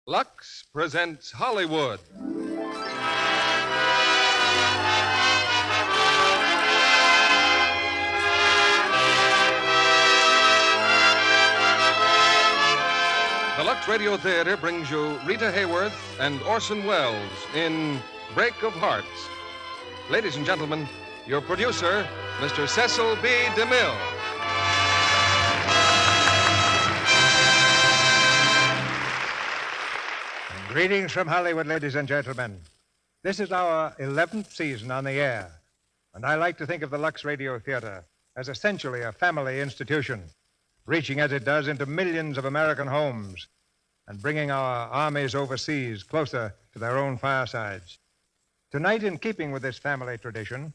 Lux presents Hollywood. The Lux Radio Theater brings you Rita Hayworth and Orson Welles in Break of Hearts. Ladies and gentlemen, your producer, Mr. Cecil B. DeMille. Greetings from Hollywood, ladies and gentlemen. This is our 11th season on the air, and I like to think of the Lux Radio Theater as essentially a family institution, reaching as it does into millions of American homes and bringing our armies overseas closer to their own firesides. Tonight, in keeping with this family tradition,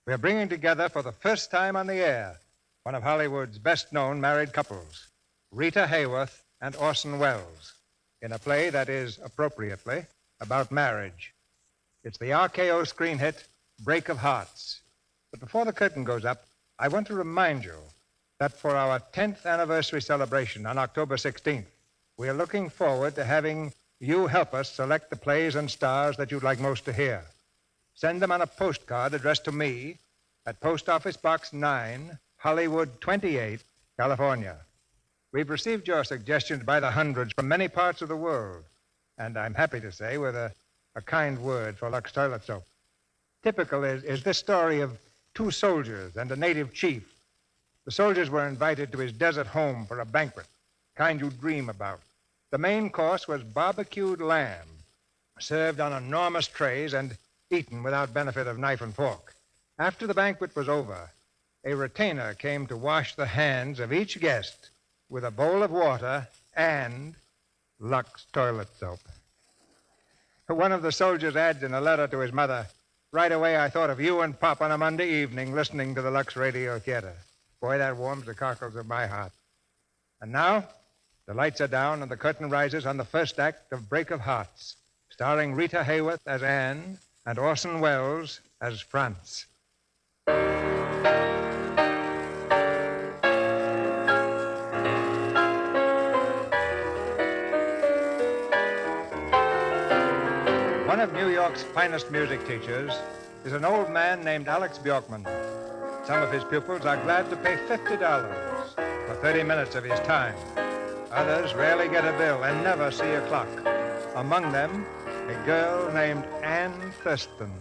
we are bringing together for the first time on the air one of Hollywood's best-known married couples, Rita Hayworth and Orson Welles, in a play that is, appropriately, about marriage. It's the RKO screen hit, Break of Hearts. But before the curtain goes up, I want to remind you that for our 10th anniversary celebration on October 16th, we are looking forward to having you help us select the plays and stars that you'd like most to hear. Send them on a postcard addressed to me at Post Office Box 9, Hollywood 28, California. We've received your suggestions by the hundreds from many parts of the world, and I'm happy to say with a kind word for Lux Toilet Soap. Typical is this story of two soldiers and a native chief. The soldiers were invited to his desert home for a banquet, kind you dream about. The main course was barbecued lamb, served on enormous trays and eaten without benefit of knife and fork. After the banquet was over, a retainer came to wash the hands of each guest with a bowl of water and Lux toilet soap. One of the soldiers adds in a letter to his mother, "Right away I thought of you and Pop on a Monday evening listening to the Lux Radio Theater. Boy, that warms the cockles of my heart." And now, the lights are down and the curtain rises on the first act of Break of Hearts, starring Rita Hayworth as Anne and Orson Welles as Franz. One of New York's finest music teachers is an old man named Alex Bjorkman. Some of his pupils are glad to pay $50 for 30 minutes of his time. Others rarely get a bill and never see a clock. Among them, a girl named Anne Thurston.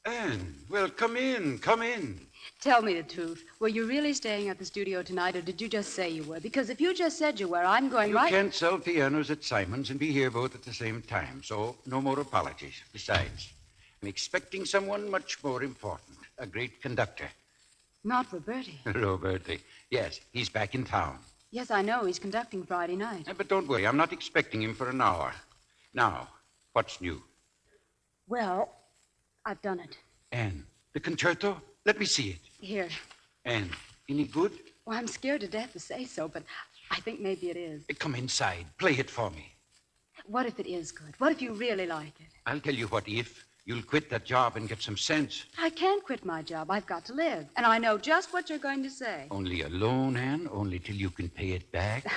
Anne, well, come in, come in. Tell me the truth. Were you really staying at the studio tonight, or did you just say you were? Because if you just said you were, I'm going You right... can't sell pianos at Simon's and be here both at the same time, so no more apologies. Besides, I'm expecting someone much more important, a great conductor. Not Roberti. Roberti. Yes, he's back in town. Yes, I know. He's conducting Friday night. But don't worry, I'm not expecting him for an hour. Now, what's new? Well, I've done it. Anne, the concerto? Let me see it. Here. Anne, any good? Well, I'm scared to death to say so, but I think maybe it is. Come inside. Play it for me. What if it is good? What if you really like it? I'll tell you what if. You'll quit that job and get some sense. I can't quit my job. I've got to live. And I know just what you're going to say. Only alone, Anne? Only till you can pay it back?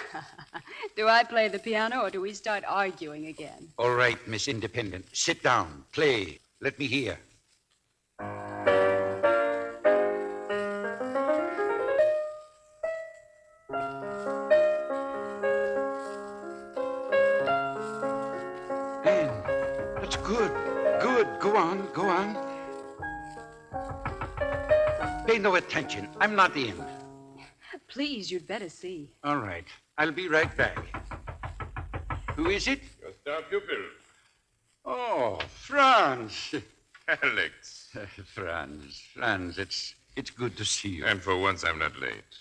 Do I play the piano, or do we start arguing again? All right, Miss Independent. Sit down. Play. Let me hear. Anne, that's good. Good. Go on. Go on. Pay no attention. I'm not in. Please, you'd better see. All right. I'll be right back. Who is it? Your star pupil, Oh, Franz. Alex. Franz, it's good to see you. And for once, I'm not late.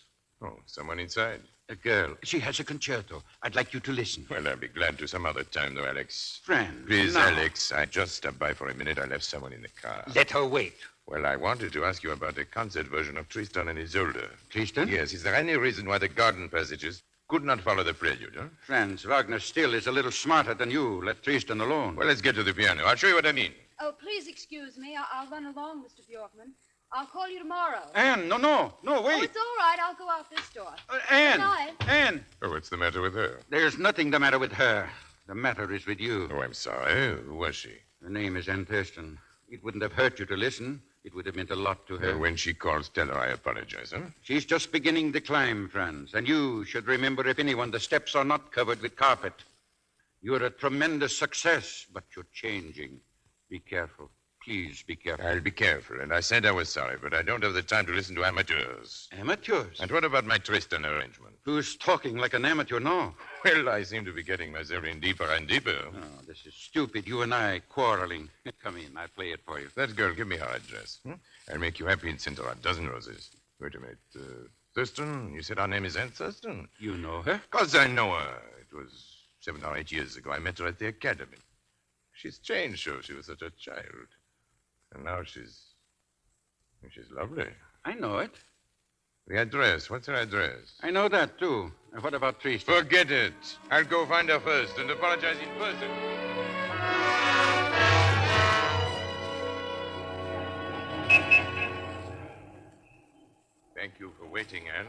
Oh, someone inside. A girl. She has a concerto. I'd like you to listen. Well, I'll be glad to some other time, though, Alex. Franz. Please, now. Alex, I just stopped by for a minute. I left someone in the car. Let her wait. Well, I wanted to ask you about a concert version of Tristan and Isolde. Tristan? Yes, is there any reason why the garden passages could not follow the prelude, huh? Franz, Wagner still is a little smarter than you. Let Tristan alone. Well, let's get to the piano. I'll show you what I mean. Oh, please excuse me. I'll run along, Mr. Bjorkman. I'll call you tomorrow. Anne, no, Oh, wait. it's all right. I'll go out this door. Anne! Good night. Anne! Oh, what's the matter with her? There's nothing the matter with her. The matter is with you. Oh, I'm sorry. Who was she? Her name is Anne Thurston. It wouldn't have hurt you to listen. It would have meant a lot to her. When she calls, tell her I apologize, huh? She's just beginning to climb, Franz. And you should remember, if anyone, the steps are not covered with carpet. You're a tremendous success, but you're changing. Be careful. Please be careful. I'll be careful, and I said I was sorry, but I don't have the time to listen to amateurs. Amateurs? And what about my Tristan arrangement? Who's talking like an amateur now? Well, I seem to be getting myself in deeper and deeper. Oh, this is stupid. You and I quarreling. Come in. I'll play it for you. That girl, give me her address. I'll make you happy and send her a dozen roses. Wait a minute. Thurston? You said her name is Anne Thurston? You know her? Because I know her. It was 7 or 8 years ago. I met her at the academy. She's changed, so she was such a child. And now she's lovely. I know it. The address. What's her address? I know that, too. And what about Tristan? Forget it. I'll go find her first and apologize in person. Thank you for waiting, Anne.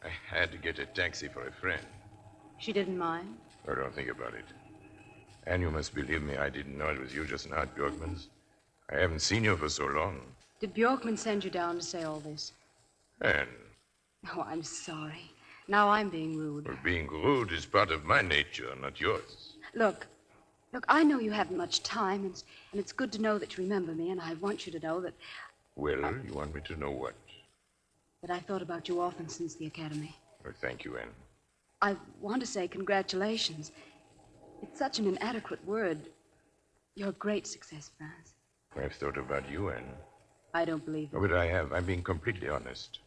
I had to get a taxi for a friend. She didn't mind? Oh, don't think about it. Anne, you must believe me. I didn't know it was you just now at Bjorkman's. I haven't seen you for so long. Did Bjorkman send you down to say all this? Anne, Oh, I'm sorry. Now I'm being rude. well, being rude is part of my nature, not yours. Look, I know you haven't much time, and it's good to know that you remember me, and I want you to know that Well, you want me to know what? I thought about you often since the academy. Oh, thank you, Anne. I want to say congratulations. It's such an inadequate word. You're a great success, Franz. I've thought about you, Anne. I don't believe Oh, it. but I have. I'm being completely honest.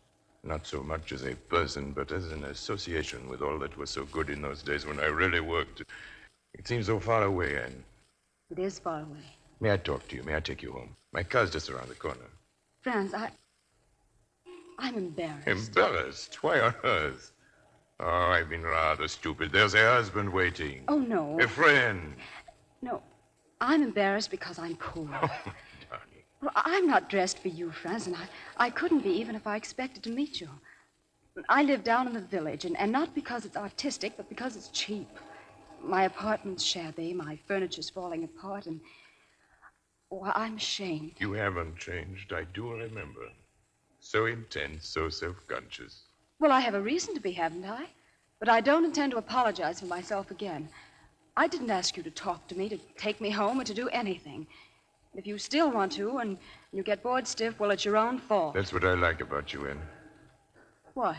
Not so much as a person, but as an association with all that was so good in those days when I really worked. It seems so far away, Anne. It is far away. May I talk to you? May I take you home? My car's just around the corner. Franz, I'm embarrassed. Embarrassed? Why on earth? Oh, I've been rather stupid. There's a husband waiting. Oh, no. A friend. No. I'm embarrassed because I'm poor. Darling. Well, I'm not dressed for you, Franz, and I couldn't be even if I expected to meet you. I live down in the village, and not because it's artistic, but because it's cheap. My apartment's shabby, my furniture's falling apart, and I'm ashamed. You haven't changed. I do remember. So intense, so self-conscious. Well, I have a reason to be, haven't I? But I don't intend to apologize for myself again. I didn't ask you to talk to me, to take me home, or to do anything. If you still want to, and you get bored stiff, well, it's your own fault. That's what I like about you, Anne. What?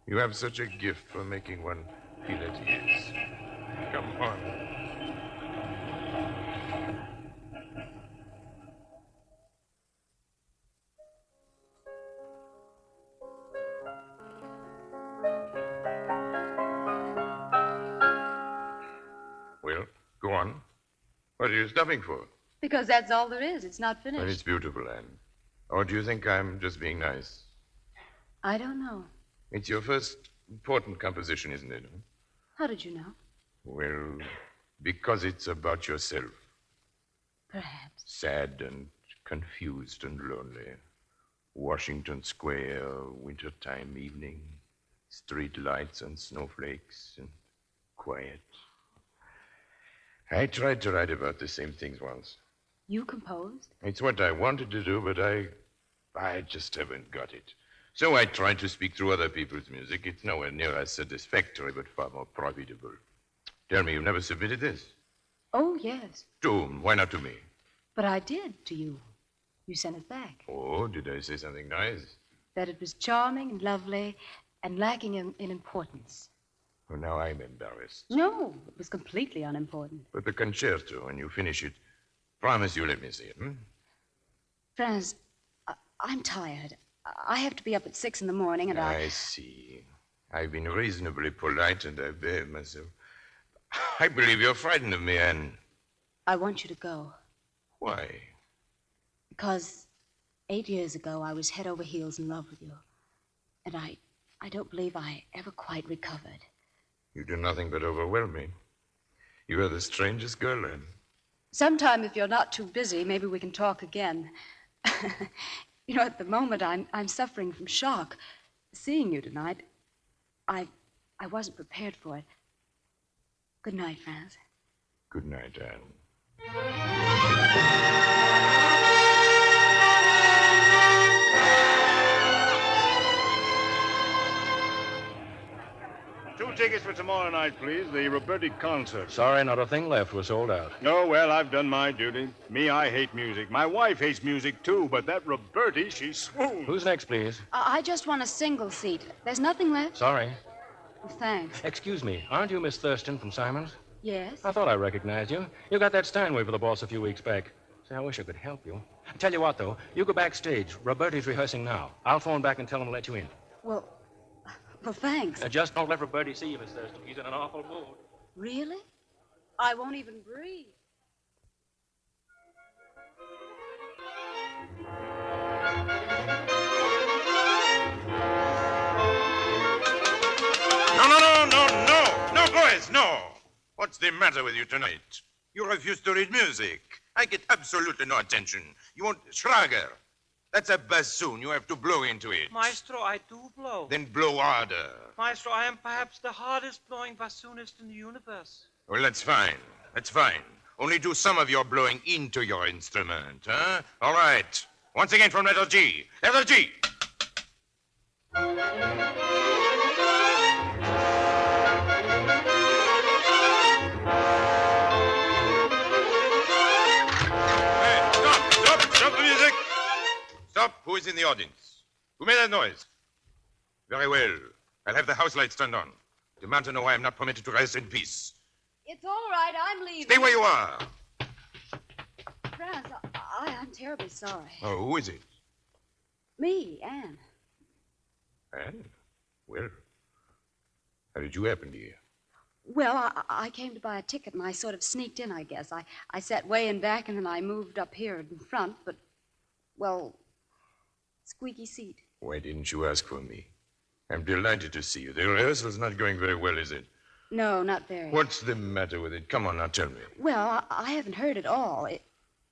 You have such a gift for making one feel at ease. Come on. Well, go on. What are you stopping for? Because that's all there is. It's not Well, finished. it's beautiful, Anne. Or do you think I'm just being nice? I don't know. It's your first important composition, isn't it? How did you know? Well, because it's about yourself. Perhaps. Sad and confused and lonely. Washington Square, wintertime evening. Street lights and snowflakes and quiet. I tried to write about the same things once. You composed? It's what I wanted to do, but I just haven't got it. So I tried to speak through other people's music. It's nowhere near as satisfactory, but far more profitable. Tell me, you've never submitted this? Oh, yes. To whom? Why not to me? But I did to you. You sent it back. Oh, did I say something nice? That it was charming and lovely and lacking in importance. Oh, now I'm embarrassed. No, it was completely unimportant. But the concerto, when you finish it, promise you let me see it, Franz, I'm tired. I have to be up at 6 in the morning, and I see. I've been reasonably polite, and I behaved myself. I believe you're frightened of me, Anne. I want you to go. Why? Because 8 years ago, I was head over heels in love with you. And I don't believe I ever quite recovered. You do nothing but overwhelm me. You are the strangest girl, Anne. Sometime, if you're not too busy, maybe we can talk again. You know, at the moment, I'm suffering from shock. Seeing you tonight, I wasn't prepared for it. Good night, Franz. Good night, Anne. Two tickets for tomorrow night, please. The Roberti concert. Sorry, not a thing left. We're sold out. Oh, well, I've done my duty. Me, I hate music. My wife hates music, too, but that Roberti, she swoons. Who's next, please? I just want a single seat. There's nothing left? Sorry. Well, thanks. Excuse me. Aren't you Miss Thurston from Simon's? Yes? I thought I recognized you. You got that Steinway for the boss a few weeks back. Say, I wish I could help you. Tell you what, though. You go backstage. Roberti's rehearsing now. I'll phone back and tell him to let you in. Well, thanks. Just don't let Roberti see you, Miss Thurston. He's in an awful mood. Really? I won't even breathe. No, boys, no. What's the matter with you tonight? You refuse to read music. I get absolutely no attention. You want Schlager. That's a bassoon. You have to blow into it. Maestro, I do blow. Then blow harder. Maestro, I am perhaps the hardest blowing bassoonist in the universe. Well, that's fine. That's fine. Only do some of your blowing into your instrument, huh? All right. Once again from letter G. Letter G. Stop the music. Stop. Who is in the audience? Who made that noise? Very well. I'll have the house lights turned on. Demand to know why I'm not permitted to rest in peace. It's all right. I'm leaving. Stay where you are. Franz, I'm terribly sorry. Oh, who is it? Me, Anne. Anne? Well, how did you happen here? Well, I came to buy a ticket, and I sort of sneaked in, I guess. I sat way in back, and then I moved up here in front, but, well, squeaky seat. Why didn't you ask for me? I'm delighted to see you. The rehearsal's not going very well, is it? No, not very. What's the matter with it? Come on, now tell me. Well, I haven't heard it all.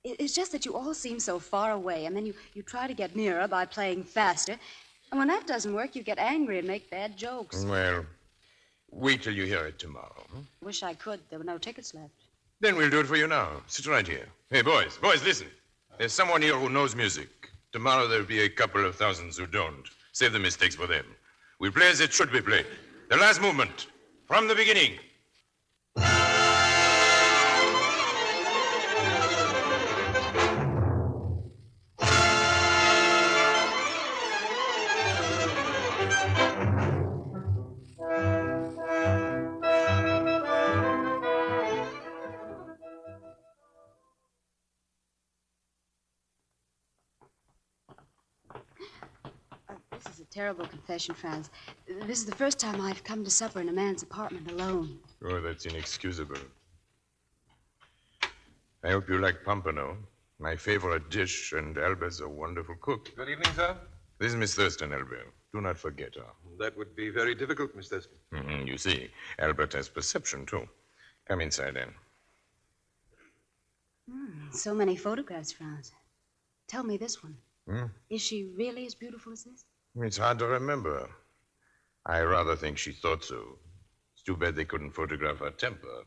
It's just that you all seem so far away, and then you try to get nearer by playing faster. And when that doesn't work, you get angry and make bad jokes. Well, wait till you hear it tomorrow. Huh? Wish I could. There were no tickets left. Then we'll do it for you now. Sit right here. Hey, boys, listen. There's someone here who knows music. Tomorrow there'll be a couple of thousands who don't. Save the mistakes for them. We'll play as it should be played. The last movement, from the beginning. This is a terrible confession, Franz. This is the first time I've come to supper in a man's apartment alone. Oh, that's inexcusable. I hope you like pompano, my favorite dish, and Albert's a wonderful cook. Good evening, sir. This is Miss Thurston, Albert. Do not forget her. That would be very difficult, Miss Thurston. You see, Albert has perception, too. Come inside, Anne. So many photographs, Franz. Tell me this one. Hmm? Is she really as beautiful as this? It's hard to remember. I rather think she thought so. It's too bad they couldn't photograph her temper.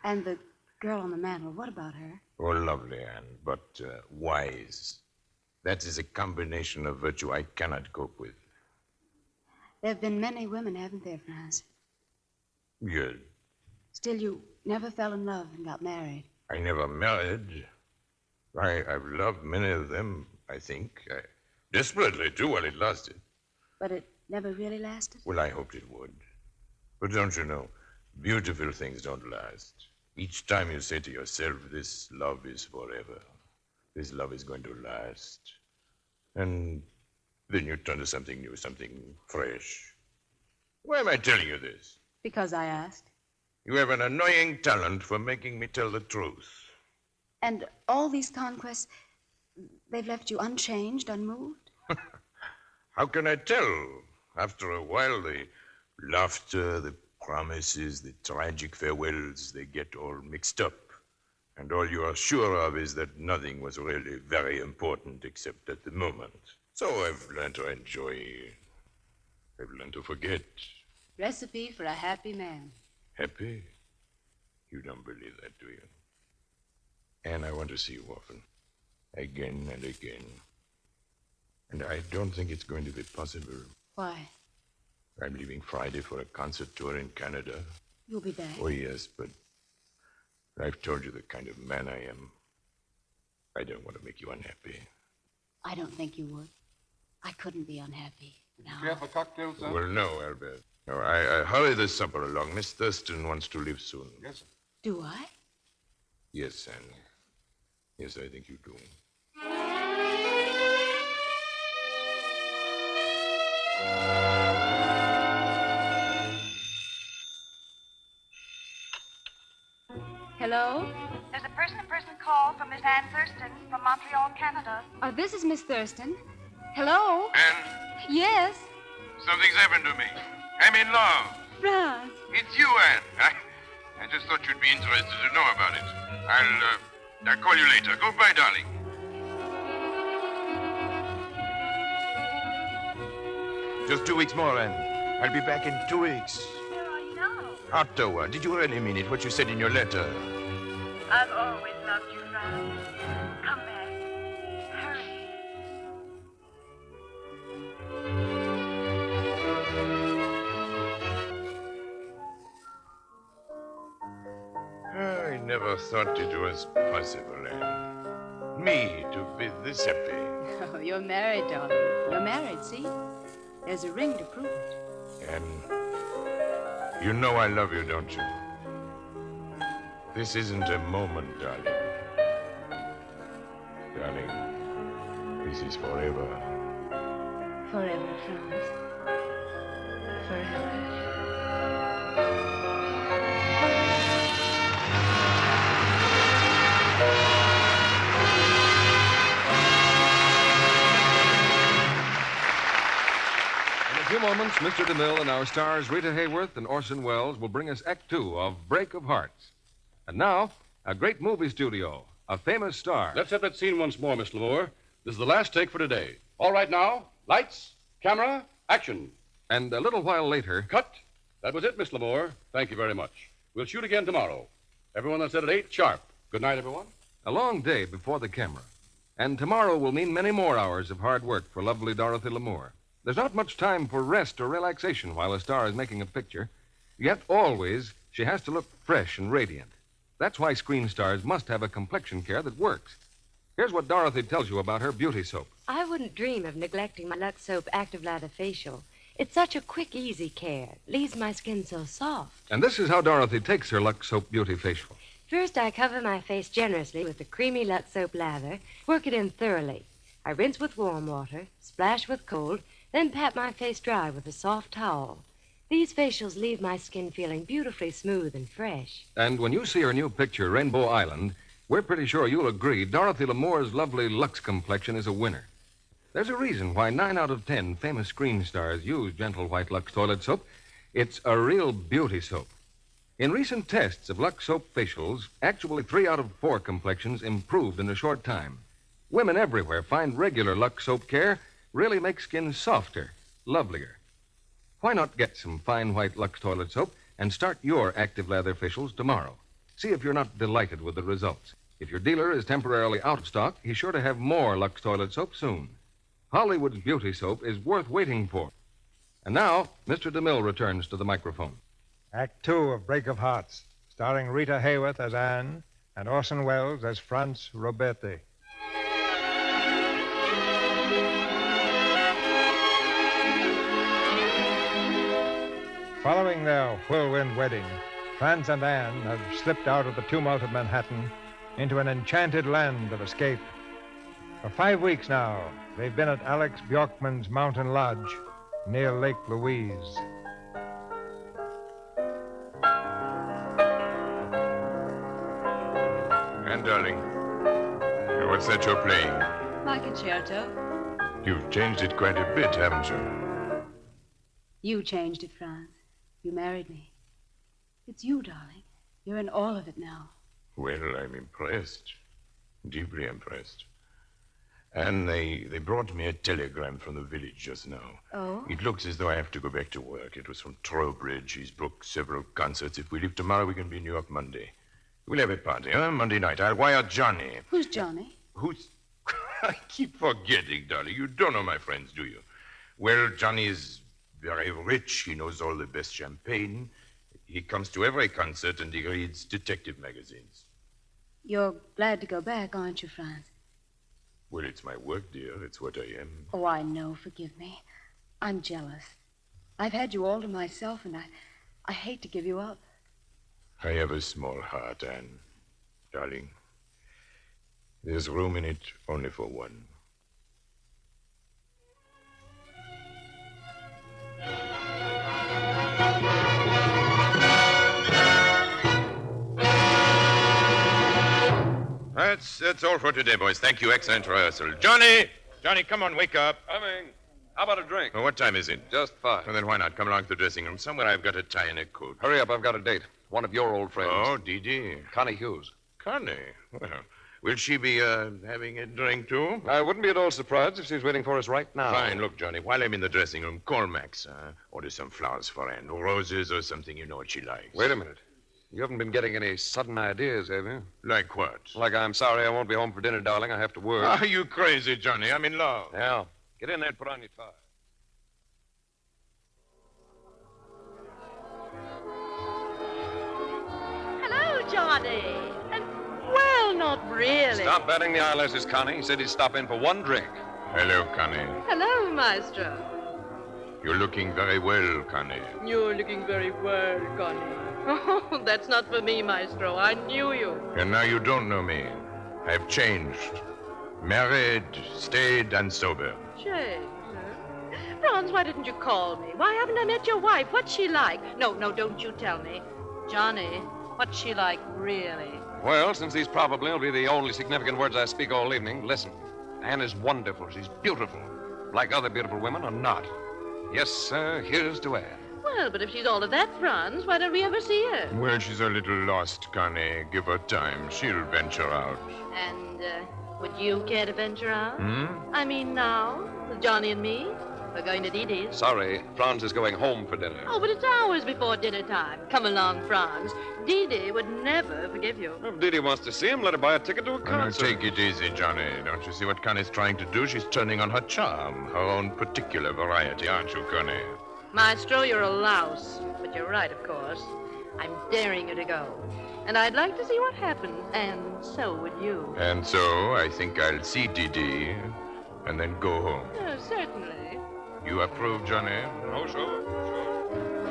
And the girl on the mantel, what about her? Oh, lovely, Anne, but wise. That is a combination of virtue I cannot cope with. There have been many women, haven't there, Franz? Good. Still, you never fell in love and got married. I never married. I've loved many of them, I think. Desperately, too, while it lasted. But it never really lasted? Well, I hoped it would. But don't you know, beautiful things don't last. Each time you say to yourself, this love is forever. This love is going to last. And then you turn to something new, something fresh. Why am I telling you this? Because I asked. You have an annoying talent for making me tell the truth. And all these conquests, they've left you unchanged, unmoved? How can I tell? After a while, the laughter, the promises, the tragic farewells, they get all mixed up. And all you are sure of is that nothing was really very important except at the moment. So I've learned to enjoy. I've learned to forget. Recipe for a happy man. Happy? You don't believe that, do you? Anne, I want to see you often. Again and again. And I don't think it's going to be possible. Why? I'm leaving Friday for a concert tour in Canada. You'll be back. Oh, yes, but I've told you the kind of man I am. I don't want to make you unhappy. I don't think you would. I couldn't be unhappy. No. Do you have a cocktail, sir? Well, no, Albert. No, I hurry the supper along. Miss Thurston wants to leave soon. Yes, sir. Do I? Yes, Anne. Yes, I think you do. Hello? There's a person-to-person call from Miss Anne Thurston from Montreal, Canada. This is Miss Thurston. Hello? Anne, Yes? something's happened to me. I'm in love. Franz. It's you, Anne. I just thought you'd be interested to know about it. I'll call you later. Goodbye, darling. Just 2 weeks more, Anne. I'll be back in 2 weeks. Where are you now? Ottawa. Did you really mean it, what you said in your letter? I've always loved you, Franz. Come back. Hurry. I never thought it was possible, Anne. Me to be this happy. Oh, you're married, darling. You're married, see? There's a ring to prove it. Anne, you know I love you, don't you? This isn't a moment, darling. Darling, this is forever. Forever, Franz. Forever. In a few moments, Mr. DeMille and our stars Rita Hayworth and Orson Welles will bring us Act Two of Break of Hearts. And now, a great movie studio, a famous star. Let's have that scene once more, Miss Lamore. This is the last take for today. All right now, lights, camera, action. And a little while later, Cut. That was it, Miss Lamore. Thank you very much. We'll shoot again tomorrow. Everyone that's at 8 sharp. Good night, everyone. a long day before the camera. And tomorrow will mean many more hours of hard work for lovely Dorothy Lamour. There's not much time for rest or relaxation while a star is making a picture. Yet always she has to look fresh and radiant. That's why screen stars must have a complexion care that works. Here's what Dorothy tells you about her beauty soap. I wouldn't dream of neglecting my Lux Soap Active Lather Facial. It's such a quick, easy care. Leaves my skin so soft. And this is how Dorothy takes her Lux Soap Beauty Facial. First, I cover my face generously with the creamy Lux Soap lather, work it in thoroughly. I rinse with warm water, splash with cold, then pat my face dry with a soft towel. These facials leave my skin feeling beautifully smooth and fresh. And when you see her new picture, Rainbow Island, we're pretty sure you'll agree Dorothy Lamour's lovely Lux complexion is a winner. There's a reason why 9 out of 10 famous screen stars use Gentle White Lux toilet soap. It's a real beauty soap. In recent tests of Lux soap facials, actually 3 out of 4 complexions improved in a short time. Women everywhere find regular Lux soap care really makes skin softer, lovelier. Why not get some fine white Lux toilet soap and start your active lather facials tomorrow? See if you're not delighted with the results. If your dealer is temporarily out of stock, he's sure to have more Lux toilet soap soon. Hollywood's beauty soap is worth waiting for. And now, Mr. DeMille returns to the microphone. Act 2 of Break of Hearts, starring Rita Hayworth as Anne and Orson Welles as Franz Roberti. Following their whirlwind wedding, Franz and Anne have slipped out of the tumult of Manhattan into an enchanted land of escape. For 5 weeks now, they've been at Alex Bjorkman's mountain lodge near Lake Louise. And, darling, what's that you're playing? My concerto. You've changed it quite a bit, haven't you? You changed it, Franz. You married me. It's you, darling. You're in all of it now. Well, I'm impressed. Deeply impressed. And they brought me a telegram from the village just now. Oh? It looks as though I have to go back to work. It was from Trowbridge. He's booked several concerts. If we leave tomorrow, we can be in New York Monday. We'll have a party, huh? Monday night. I'll wire Johnny. Who's Johnny? Who's... I keep forgetting, darling. You don't know my friends, do you? Well, Johnny is very rich. He knows all the best champagne. He comes to every concert and he reads detective magazines. You're glad to go back, aren't you, Franz? Well, it's my work, dear. It's what I am. Oh, I know. Forgive me. I'm jealous. I've had you all to myself, and I hate to give you up. I have a small heart, Anne. Darling, there's room in it only for one. That's all for today, boys. Thank you. Excellent rehearsal. Johnny! Johnny, come on, wake up. Coming. How about a drink? Well, what time is it? Just 5. Well, then why not come along to the dressing room? Somewhere I've got a tie and a coat. Hurry up, I've got a date. One of your old friends. Oh, Dee Dee. Connie Hughes. Connie? Well, will she be having a drink, too? I wouldn't be at all surprised if she's waiting for us right now. Fine. Look, Johnny, while I'm in the dressing room, call Max. Order some flowers for Anne. Roses or something. You know what she likes. Wait a minute. You haven't been getting any sudden ideas, have you? Like what? Like I'm sorry I won't be home for dinner, darling. I have to work. Are you crazy, Johnny? I'm in love. Yeah. Get in there and put on your tie. Hello, Johnny. And, well, not really. Stop batting the eyelashes, Connie. He said he'd stop in for one drink. Hello, Connie. Hello, Maestro. You're looking very well, Connie. You're looking very well, Connie. Oh, that's not for me, Maestro. I knew you. And now you don't know me. I've changed. Married, stayed, and sober. Change, huh? Franz, why didn't you call me? Why haven't I met your wife? What's she like? No, don't you tell me. Johnny, what's she like, really? Well, since these probably will be the only significant words I speak all evening, listen. Anne is wonderful. She's beautiful. Like other beautiful women are not. Yes, sir, here's to Anne. Well, but if she's all of that, Franz, why don't we ever see her? Well, she's a little lost, Connie. Give her time. She'll venture out. And, would you care to venture out? Hmm? I mean, now, with Johnny and me? We're going to Dee Dee's. Sorry, Franz is going home for dinner. Oh, but it's hours before dinner time. Come along, Franz. Dee Dee would never forgive you. If Dee Dee wants to see him, let her buy a ticket to a Now, concert. take it easy, Johnny. Don't you see what Connie's trying to do? She's turning on her charm, her own particular variety, aren't you, Connie? Maestro, you're a louse. But you're right, of course. I'm daring you to go. And I'd like to see what happens, and so would you. And so, I think I'll see Dee Dee and then go home. Oh, certainly. You approve, Johnny? Oh, sure.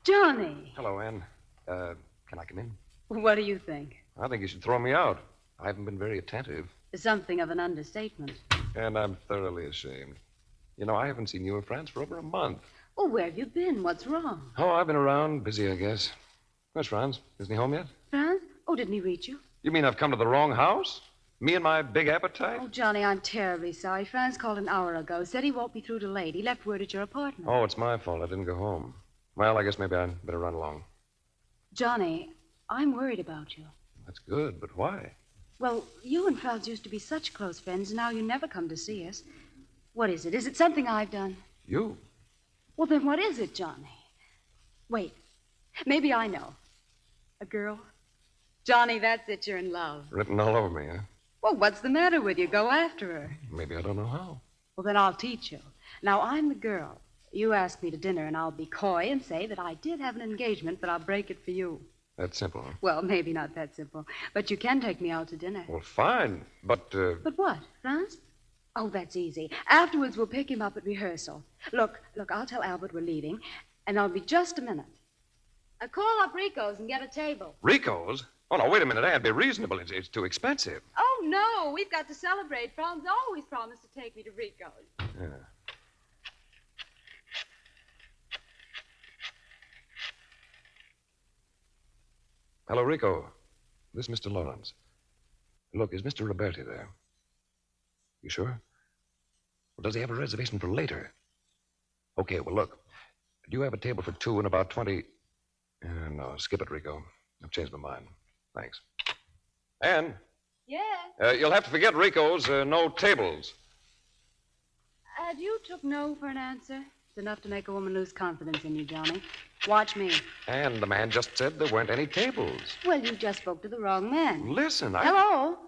Johnny, Hello, Anne. Can I come in? what do you think? I think you should throw me out. I haven't been very attentive, Something of an understatement. and I'm thoroughly ashamed. You know, I haven't seen you or Franz for over a month. Oh, where have you been? What's wrong? Oh, I've been around, busy, I guess. Where's Franz? Isn't he home yet? Franz? Oh, didn't he reach you? You mean I've come to the wrong house? Me and my big appetite? Oh, Johnny, I'm terribly sorry. Franz called an hour ago. Said he won't be through till late. He left word at your apartment. Oh, it's my fault. I didn't go home. Well, I guess maybe I'd better run along. Johnny, I'm worried about you. That's good, but why? Well, you and Franz used to be such close friends, and now you never come to see us. What is it? Is it something I've done? You? Well, then what is it, Johnny? Wait. Maybe I know. A girl? Johnny, that's it. You're in love. Written all over me, huh? Well, what's the matter with you? Go after her. Maybe I don't know how. Well, then I'll teach you. Now, I'm the girl. You ask me to dinner, and I'll be coy and say that I did have an engagement, but I'll break it for you. That's simple, huh? Well, maybe not that simple, but you can take me out to dinner. Well, fine, but, But what, Franz? Oh, that's easy. Afterwards, we'll pick him up at rehearsal. Look, I'll tell Albert we're leaving, and I'll be just a minute. Call up Rico's and get a table. Rico's? Oh, no, wait a minute, Anne. Be reasonable. It's too expensive. Oh, no, we've got to celebrate. Franz always promised to take me to Rico's. Yeah. Hello, Rico. This is Mr. Lawrence. Look, is Mr. Roberti there? You sure? Well, does he have a reservation for later? Okay, well, look. Do you have a table for two and about 20... no, skip it, Rico. I've changed my mind. Thanks. Ann, Yes? you'll have to forget Rico's no tables. You took no for an answer. It's enough to make a woman lose confidence in you, Johnny. Watch me. And the man just said there weren't any tables. Well, you just spoke to the wrong man. Listen, Hello?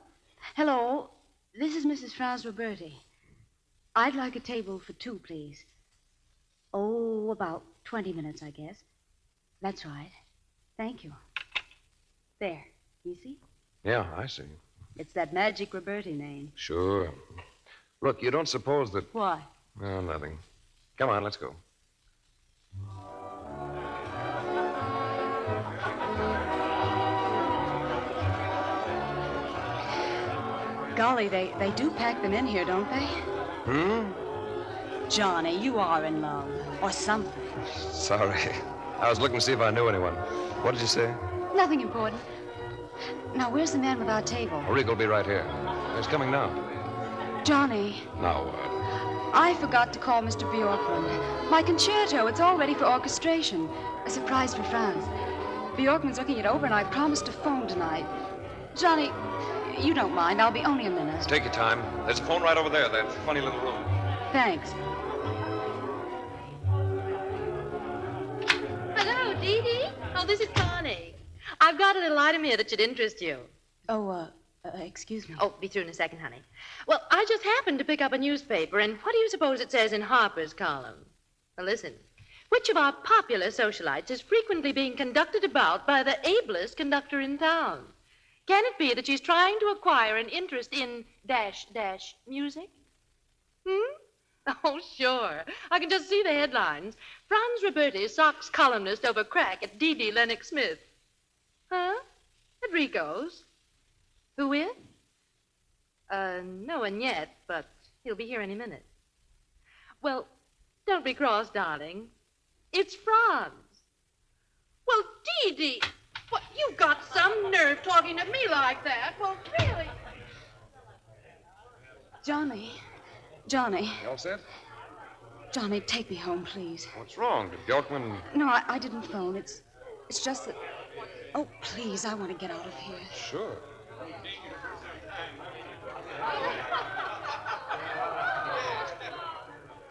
Hello? This is Mrs. Franz Roberti. I'd like a table for two, please. Oh, about 20 minutes, I guess. That's right. Thank you. There. You see? Yeah, I see. It's that magic Roberti name. Sure. Look, you don't suppose that... Why? Oh, nothing. Come on, let's go. Golly, they do pack them in here, don't they? Johnny, you are in love. Or something. Sorry. I was looking to see if I knew anyone. What did you say? Nothing important. Now, where's the man with our table? Rico will be right here. He's coming now. Johnny, Now, I forgot to call Mr. Bjorkman. My concerto, it's all ready for orchestration. A surprise for Franz. Bjorkman's looking it over, and I promised to phone tonight. Johnny, you don't mind. I'll be only a minute. take your time. There's a phone right over there, that funny little room. Thanks. Hello, Dee Dee. Oh, this is Connie. I've got a little item here that should interest you. Oh, excuse me. Oh, be through in a second, honey. Well, I just happened to pick up a newspaper, and what do you suppose it says in Harper's column? Now, listen. Which of our popular socialites is frequently being conducted about by the ablest conductor in town? Can it be that she's trying to acquire an interest in ... music? Oh, sure. I can just see the headlines. Franz Roberti socks columnist over crack at D.D. Lennox Smith. Huh? At Rico's? Who with? No one yet, but he'll be here any minute. Well, don't be cross, darling. It's Franz. Well, Dee Dee, what, you've got some nerve talking to me like that. Well, really? Johnny. You all set? Johnny, take me home, please. What's wrong? Did Bjorkman... No, I didn't phone. It's just that... Oh, please, I want to get out of here. Sure.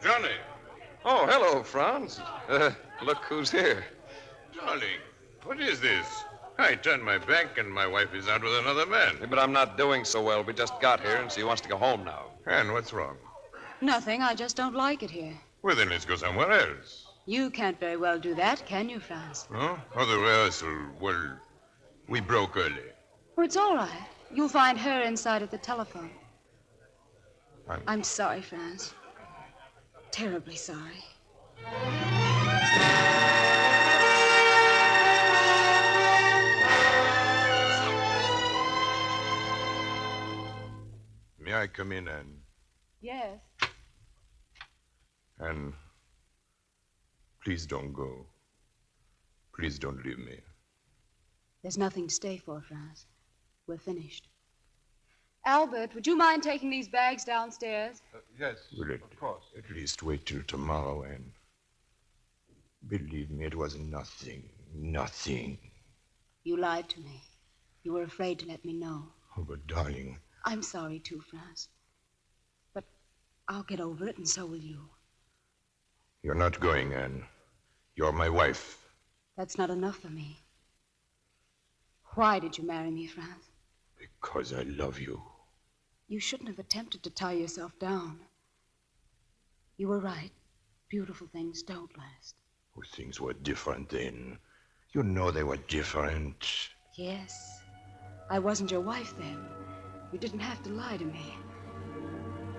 Johnny. Oh, hello, Franz. Look who's here. Darling, what is this? I turned my back and my wife is out with another man. Yeah, but I'm not doing so well. We just got here, and she wants to go home now. And what's wrong? Nothing. I just don't like it here. Well, then let's go somewhere else. You can't very well do that, can you, Franz? Huh? Oh, the rehearsal. Well, we broke early. Oh, it's all right. You'll find her inside at the telephone. I'm sorry, Franz. Terribly sorry. May I come in, Anne? Yes. Anne, please don't go. Please don't leave me. There's nothing to stay for, Franz. We're finished. Albert, would you mind taking these bags downstairs? Yes, of course. At least wait till tomorrow, Anne. Believe me, it was nothing. Nothing. You lied to me. You were afraid to let me know. Oh, but darling, I'm sorry, too, Franz. But I'll get over it, and so will you. you're not going, Anne. You're my wife. That's not enough for me. Why did you marry me, Franz? Because I love you. You shouldn't have attempted to tie yourself down. You were right. Beautiful things don't last. Oh, things were different then. You know they were different. Yes. I wasn't your wife then. You didn't have to lie to me.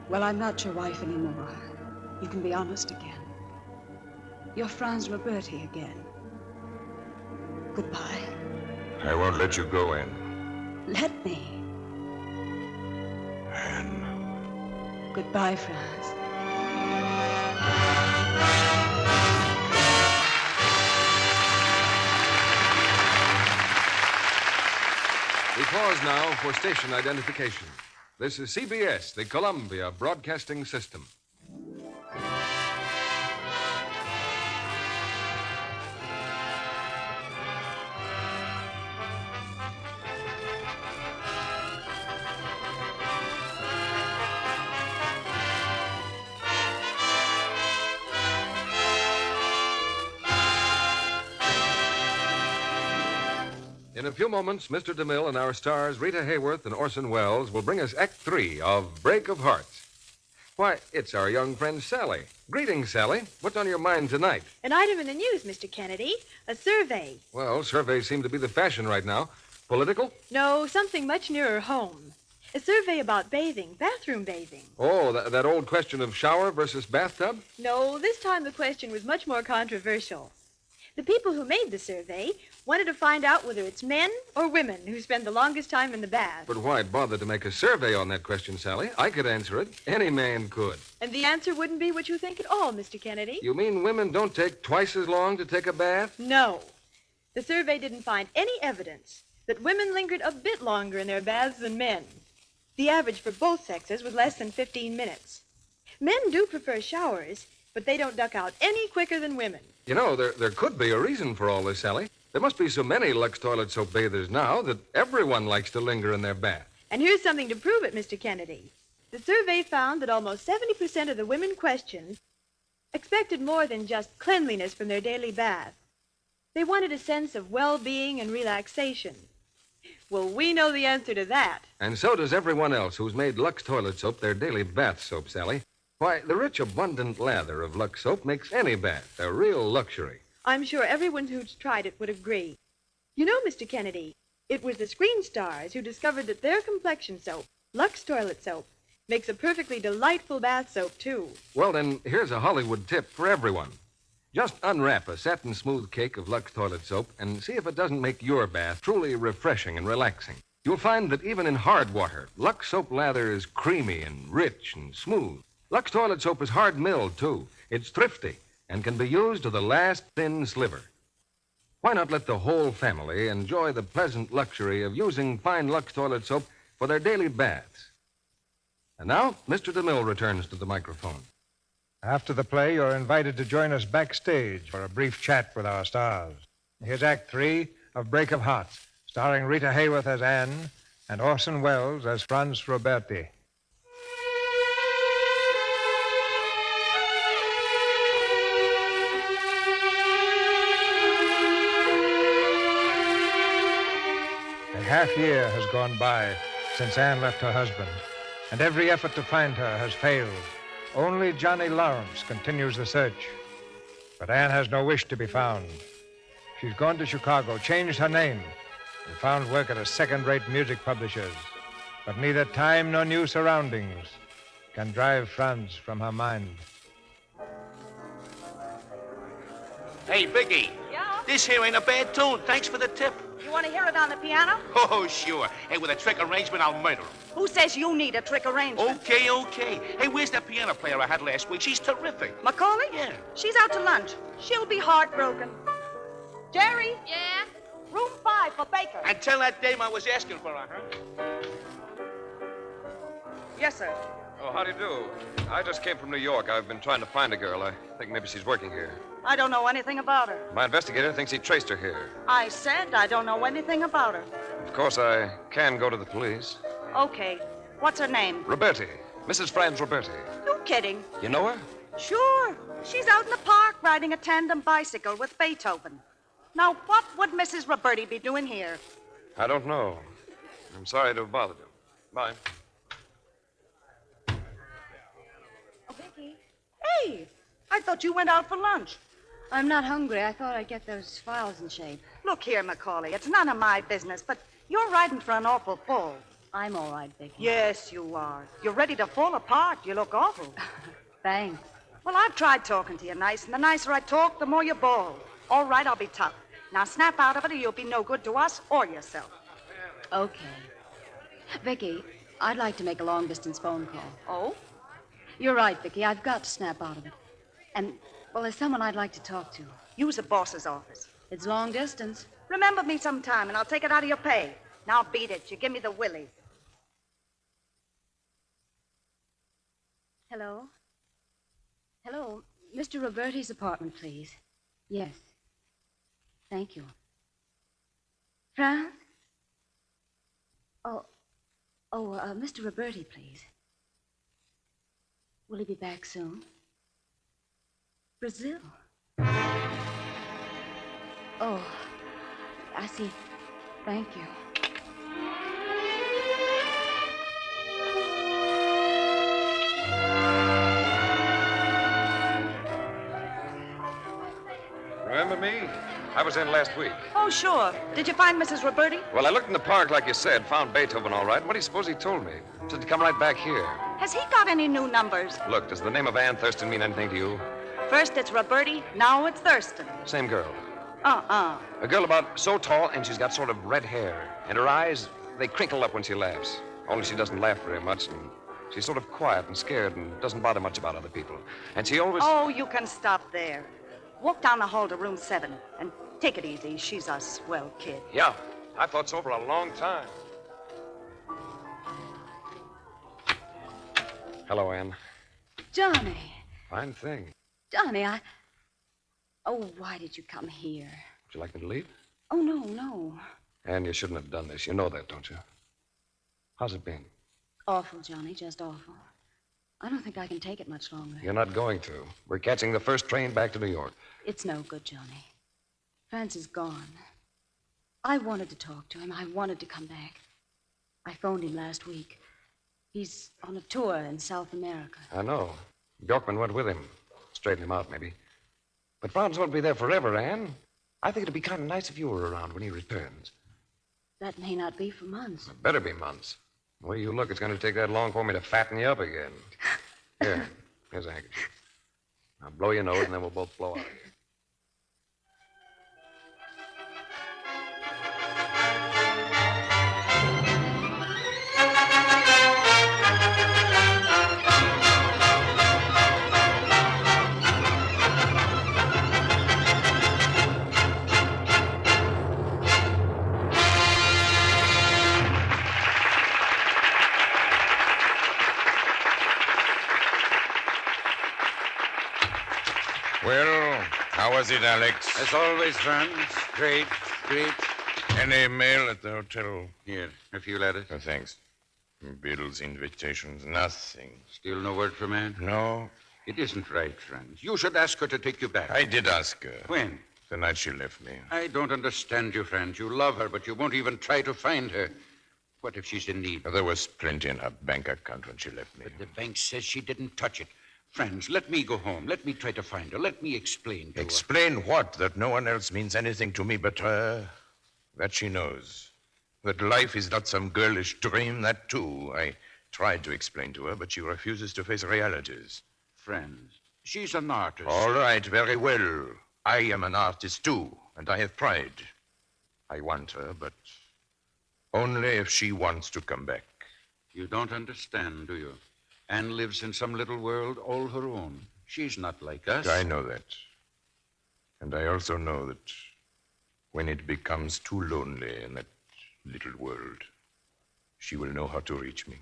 Well, I'm not your wife anymore. You can be honest again. You're Franz Roberti again. Goodbye. I won't let you go, Anne. Let me. Anne. Goodbye, Franz. We pause now for station identification. This is CBS, the Columbia Broadcasting System. In a few moments, Mr. DeMille and our stars, Rita Hayworth and Orson Welles, will bring us Act 3 of Break of Hearts. Why, it's our young friend Sally. Greetings, Sally. What's on your mind tonight? An item in the news, Mr. Kennedy. A survey. Well, surveys seem to be the fashion right now. Political? No, something much nearer home. A survey about bathing, bathroom bathing. Oh, that old question of shower versus bathtub? No, this time the question was much more controversial. The people who made the survey wanted to find out whether it's men or women who spend the longest time in the bath. But why bother to make a survey on that question, Sally? I could answer it. Any man could. And the answer wouldn't be what you think at all, Mr. Kennedy. You mean women don't take twice as long to take a bath? No. The survey didn't find any evidence that women lingered a bit longer in their baths than men. The average for both sexes was less than 15 minutes. Men do prefer showers, but they don't duck out any quicker than women. You know, there could be a reason for all this, Sally. There must be so many Lux toilet soap bathers now that everyone likes to linger in their bath. And here's something to prove it, Mr. Kennedy. The survey found that almost 70% of the women questioned expected more than just cleanliness from their daily bath. They wanted a sense of well-being and relaxation. Well, we know the answer to that. And so does everyone else who's made Lux toilet soap their daily bath soap, Sally. Why, the rich, abundant lather of Lux soap makes any bath a real luxury. I'm sure everyone who's tried it would agree. You know, Mr. Kennedy, it was the screen stars who discovered that their complexion soap, Lux toilet soap, makes a perfectly delightful bath soap, too. Well, then, here's a Hollywood tip for everyone. Just unwrap a satin-smooth cake of Lux toilet soap and see if it doesn't make your bath truly refreshing and relaxing. You'll find that even in hard water, Lux soap lather is creamy and rich and smooth. Lux toilet soap is hard-milled, too. It's thrifty and can be used to the last thin sliver. Why not let the whole family enjoy the pleasant luxury of using fine Lux toilet soap for their daily baths? And now, Mr. DeMille returns to the microphone. After the play, you're invited to join us backstage for a brief chat with our stars. Here's Act 3 of Break of Hearts, starring Rita Hayworth as Anne and Orson Welles as Franz Roberti. A half year has gone by since Anne left her husband, and every effort to find her has failed. Only Johnny Lawrence continues the search. But Anne has no wish to be found. She's gone to Chicago, changed her name, and found work at a second-rate music publisher's. But neither time nor new surroundings can drive Franz from her mind. Hey, Biggie. Yeah? This here ain't a bad tune. Thanks for the tip. You want to hear it on the piano? Oh, sure. Hey, with a trick arrangement, I'll murder him. Who says you need a trick arrangement? Okay. Hey, where's that piano player I had last week? She's terrific. Macaulay? Yeah. She's out to lunch. She'll be heartbroken. Jerry? Yeah? Room 5 for Baker. And tell that dame I was asking for her, huh? Yes, sir. Oh, how do you do? I just came from New York. I've been trying to find a girl. I think maybe she's working here. I don't know anything about her. My investigator thinks he traced her here. I said I don't know anything about her. Of course, I can go to the police. Okay. What's her name? Roberti. Mrs. Franz Roberti. You kidding? You know her? Sure. She's out in the park riding a tandem bicycle with Beethoven. Now, what would Mrs. Roberti be doing here? I don't know. I'm sorry to have bothered you. Bye. Oh, Vicky. Hey, I thought you went out for lunch. I'm not hungry. I thought I'd get those files in shape. Look here, Macaulay. It's none of my business, but you're riding for an awful fall. I'm all right, Vicky. Yes, you are. You're ready to fall apart. You look awful. Thanks. Well, I've tried talking to you nice, and the nicer I talk, the more you bawl. All right, I'll be tough. Now snap out of it or you'll be no good to us or yourself. Okay. Vicky, I'd like to make a long-distance phone call. Oh? You're right, Vicky. I've got to snap out of it. And, well, there's someone I'd like to talk to. Use the boss's office. It's long distance. Remember me sometime, and I'll take it out of your pay. Now beat it. You give me the willies. Hello? Hello, Mr. Roberti's apartment, please. Yes. Thank you. Franz? Mr. Roberti, please. Will he be back soon? Brazil? Oh, I see. Thank you. Remember me? I was in last week. Oh, sure. Did you find Mrs. Roberti? Well, I looked in the park like you said, found Beethoven all right. What do you suppose he told me? Said to come right back here. Has he got any new numbers? Look, does the name of Ann Thurston mean anything to you? First it's Roberti, now it's Thurston. Same girl. Uh-uh. A girl about so tall, and she's got sort of red hair. And her eyes, they crinkle up when she laughs. Only she doesn't laugh very much, and she's sort of quiet and scared and doesn't bother much about other people. And she always... Oh, you can stop there. Walk down the hall to room 7 and take it easy. She's a swell kid. Yeah, I thought so for a long time. Hello, Ann. Johnny. Fine thing. Johnny, Oh, why did you come here? Would you like me to leave? Oh, no. Ann, you shouldn't have done this. You know that, don't you? How's it been? Awful, Johnny, just awful. I don't think I can take it much longer. You're not going to. We're catching the first train back to New York. It's no good, Johnny. Franz is gone. I wanted to talk to him. I wanted to come back. I phoned him last week. He's on a tour in South America. I know. Bjorkman went with him. Straighten him out, maybe. But Franz won't be there forever, Ann. I think it'd be kind of nice if you were around when he returns. That may not be for months. It better be months. The way you look, it's going to take that long for me to fatten you up again. Here's a handkerchief. Now blow your nose, and then we'll both blow out of here. Well, how was it, Alex? As always, Franz. Great. Any mail at the hotel? Here, a few letters. Oh, thanks. Bills, invitations, nothing. Still no word from Ann? No. It isn't right, Franz. You should ask her to take you back. I did ask her. When? The night she left me. I don't understand you, Franz. You love her, but you won't even try to find her. What if she's in need? There was plenty in her bank account when she left me. But the bank says she didn't touch it. Franz, let me go home. Let me try to find her. Let me explain to her. Explain what? That no one else means anything to me but her? That she knows. That life is not some girlish dream, that too. I tried to explain to her, but she refuses to face realities. Franz, she's an artist. All right, very well. I am an artist too, and I have pride. I want her, but only if she wants to come back. You don't understand, do you? Anne lives in some little world all her own. She's not like us. I know that. And I also know that when it becomes too lonely in that little world, she will know how to reach me.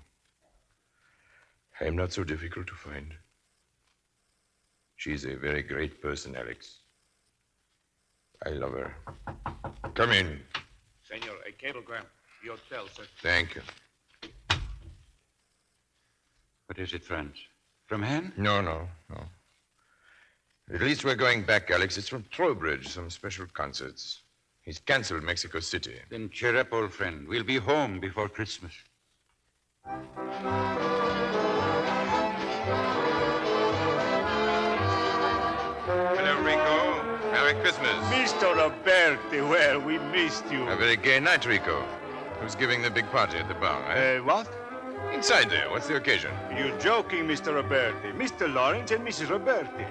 I am not so difficult to find. She's a very great person, Alex. I love her. Come in. Senor, a cablegram. The hotel, sir. Thank you. What is it, Franz? From Anne? No. At least we're going back, Alex. It's from Trowbridge, some special concerts. He's canceled Mexico City. Then cheer up, old friend. We'll be home before Christmas. Hello, Rico. Merry Christmas. Mr. Roberti, well, we missed you. A very gay night, Rico. Who's giving the big party at the bar, eh? What? Inside there. What's the occasion? You're joking, Mr. Roberti. Mr. Lawrence and Mrs. Roberti.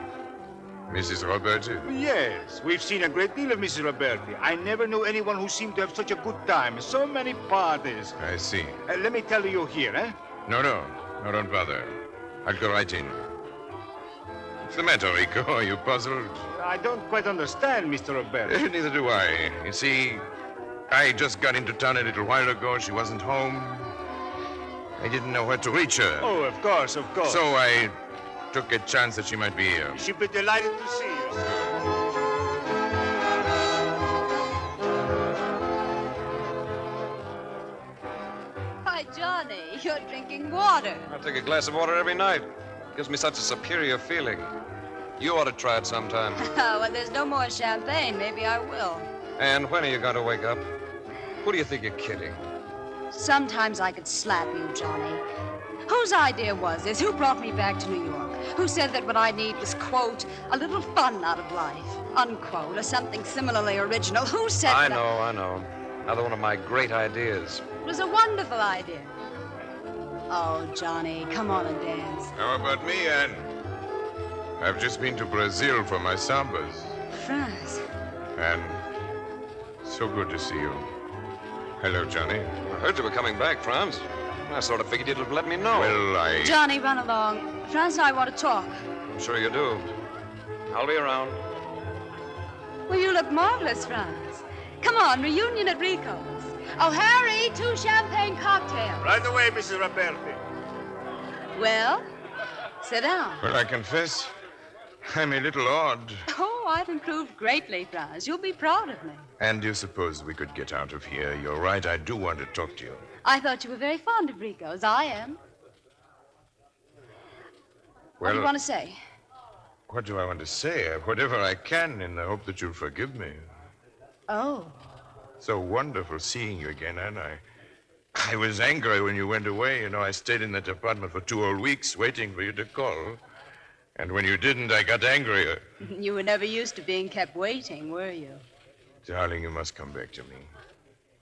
Mrs. Roberti? Yes, we've seen a great deal of Mrs. Roberti. I never knew anyone who seemed to have such a good time. So many parties. I see. Let me tell you here, eh? No, don't bother. I'll go right in. What's the matter, Rico? Are you puzzled? I don't quite understand, Mr. Roberti. Neither do I. You see, I just got into town a little while ago. She wasn't home. I didn't know where to reach her. Oh, of course. So I took a chance that she might be here. She'll be delighted to see you, sir. Why, Johnny, you're drinking water. I take a glass of water every night. Gives me such a superior feeling. You ought to try it sometime. When there's no more champagne, maybe I will. And when are you going to wake up? Who do you think you're kidding? Sometimes I could slap you, Johnny. Whose idea was this? Who brought me back to New York? Who said that what I need was, quote, a little fun out of life, unquote, or something similarly original? Who said I that? know. Another one of my great ideas. It was a wonderful idea. Oh, Johnny, come on and dance. How about me, Anne? I've just been to Brazil for my sambas. France. And so good to see you. Hello, Johnny. I heard you were coming back, Franz. I sort of figured you'd have let me know. Well, Johnny, run along. Franz and I want to talk. I'm sure you do. I'll be around. Well, you look marvelous, Franz. Come on, reunion at Rico's. Oh, Harry, 2 champagne cocktails. Right away, Mrs. Roberti. Well, sit down. Well, I confess, I'm a little odd. Oh, I've improved greatly, Franz. You'll be proud of me. And do you suppose we could get out of here? You're right, I do want to talk to you. I thought you were very fond of Rico's. I am. What do you want to say? What do I want to say? Whatever I can in the hope that you'll forgive me. Oh. So wonderful seeing you again, and I was angry when you went away. You know, I stayed in that apartment for 2 whole weeks waiting for you to call. And when you didn't, I got angrier. You were never used to being kept waiting, were you? Darling, you must come back to me.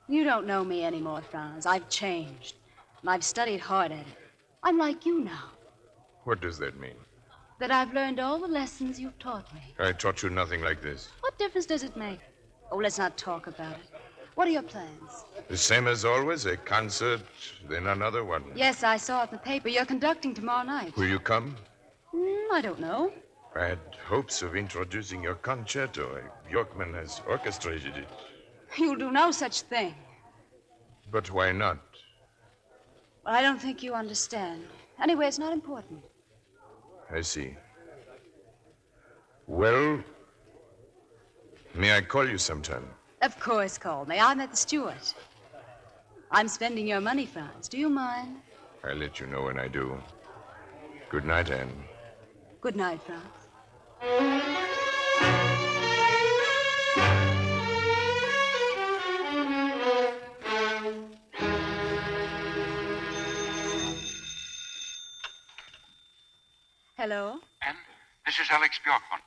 You don't know me anymore, Franz. I've changed. And I've studied hard at it. I'm like you now. What does that mean? That I've learned all the lessons you've taught me. I taught you nothing like this. What difference does it make? Oh, let's not talk about it. What are your plans? The same as always, a concert, then another one. Yes, I saw it in the paper. You're conducting tomorrow night. Will you come? I don't know. I had hopes of introducing your concerto. Bjorkman has orchestrated it. You'll do no such thing. But why not? Well, I don't think you understand. Anyway, it's not important. I see. Well, may I call you sometime? Of course, call me. I'm at the Stewart. I'm spending your money, Franz. Do you mind? I'll let you know when I do. Good night, Anne. Good night, Franz. Hello? Anne, this is Alex Bjorkman.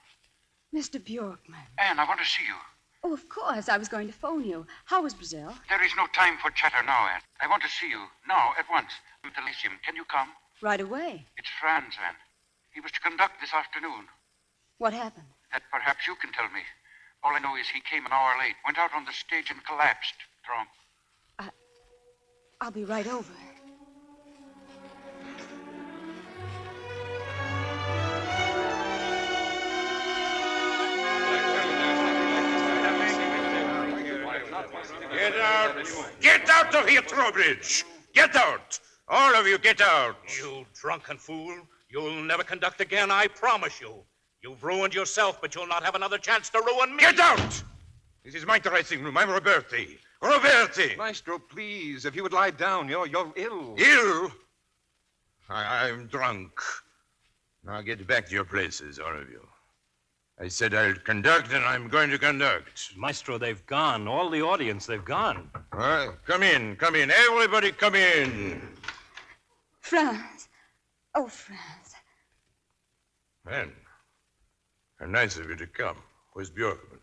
Mr. Bjorkman. Anne, I want to see you. Oh, of course. I was going to phone you. How was Brazil? There is no time for chatter now, Anne. I want to see you now, at once. I'm at the Lyceum. Can you come? Right away. It's Franz, Anne. He was to conduct this afternoon. What happened? That perhaps you can tell me. All I know is he came an hour late, went out on the stage and collapsed, drunk. I'll be right over. Get out! Get out of here, Trowbridge! Get out! All of you, get out! You drunken fool. You'll never conduct again, I promise you. You've ruined yourself, but you'll not have another chance to ruin me. Get out! This is my dressing room. I'm Roberti. Roberti! Maestro, please, if you would lie down, you're ill. Ill? I'm drunk. Now get back to your places, all of you. I said I'll conduct, and I'm going to conduct. Maestro, they've gone. All the audience, they've gone. Come in, come in. Everybody come in. Franz. Oh, Franz. Anne, how nice of you to come. Where's Bjorkman?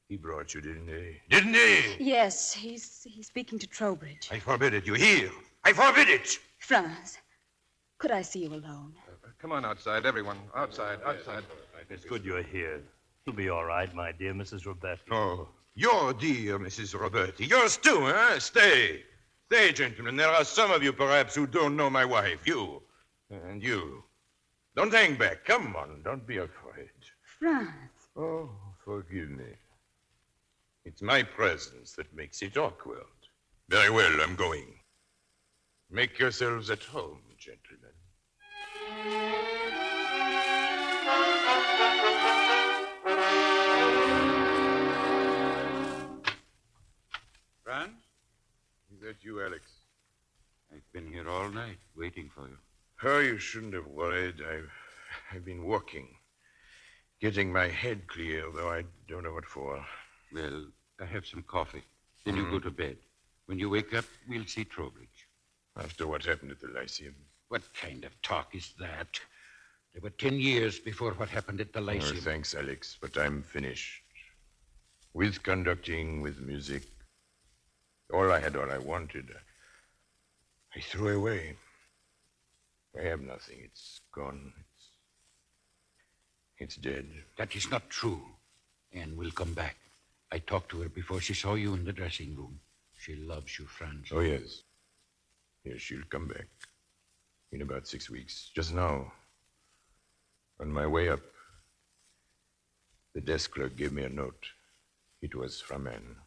He brought you, didn't he? Didn't he? Yes, he's speaking to Trowbridge. I forbid it. You hear? I forbid it. Franz, could I see you alone? Come on outside, everyone. Outside. It's good you're here. You'll be all right, my dear Mrs. Roberti. Oh, your dear Mrs. Roberti. Yours too, huh? Stay. Stay, gentlemen. There are some of you, perhaps, who don't know my wife. You. And you. Don't hang back. Come on. Don't be afraid. Franz. Oh, forgive me. It's my presence that makes it awkward. Very well, I'm going. Make yourselves at home, gentlemen. that you, Alex? I've been here all night waiting for you. Oh, you shouldn't have worried. I've been working, getting my head clear, though I don't know what for. Well, I have some coffee. Then you go to bed. When you wake up, we'll see Trowbridge. After what happened at the Lyceum. What kind of talk is that? There were 10 years before what happened at the Lyceum. Oh, thanks, Alex, but I'm finished. With conducting, with music. All I wanted, I threw away. I have nothing. It's gone. It's dead. That is not true. Anne will come back. I talked to her before she saw you in the dressing room. She loves you, Franz. Oh, yes. Yes, she'll come back. In about 6 weeks. Just now, on my way up, the desk clerk gave me a note. It was from Anne.